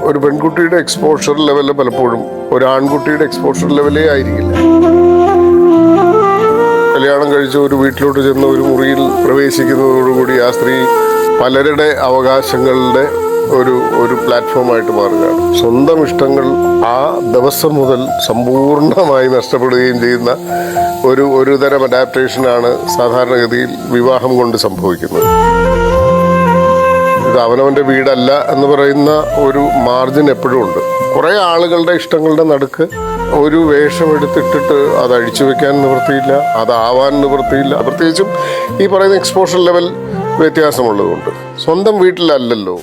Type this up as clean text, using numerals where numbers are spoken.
ഒരു പെൺകുട്ടിയുടെ exposure level പലപ്പോഴും ഒരു ആൺകുട്ടിയുടെ എക്സ്പോഷർ ലെവലേ ആയിരിക്കില്ല. കല്യാണം കഴിച്ച് ഒരു വീട്ടിലോട്ട് ചെന്ന് ഒരു മുറിയിൽ പ്രവേശിക്കുന്നതോടുകൂടി ആ സ്ത്രീ പലരുടെ അവകാശങ്ങളുടെ ഒരു പ്ലാറ്റ്ഫോമായിട്ട് മാറുകയാണ്. സ്വന്തം ഇഷ്ടങ്ങൾ ആ ദിവസം മുതൽ സമ്പൂർണ്ണമായി നഷ്ടപ്പെടുകയും ചെയ്യുന്ന ഒരു തരം അഡാപ്റ്റേഷനാണ് സാധാരണഗതിയിൽ വിവാഹം കൊണ്ട് സംഭവിക്കുന്നത്. ഇത് അവനവൻ്റെ വീടല്ല എന്ന് പറയുന്ന ഒരു മാർജിൻ എപ്പോഴും ഉണ്ട്. കുറേ ആളുകളുടെ ഇഷ്ടങ്ങളുടെ നടുക്ക് ഒരു വേഷം എടുത്തിട്ടിട്ട് അത് അഴിച്ചു വെക്കാൻ നിവൃത്തിയില്ല, അതാവാൻ നിവൃത്തിയില്ല. പ്രത്യേകിച്ചും ഈ പറയുന്ന എക്സ്പോഷർ ലെവൽ വ്യത്യാസമുള്ളതുകൊണ്ട് സ്വന്തം വീട്ടിലല്ലല്ലോ.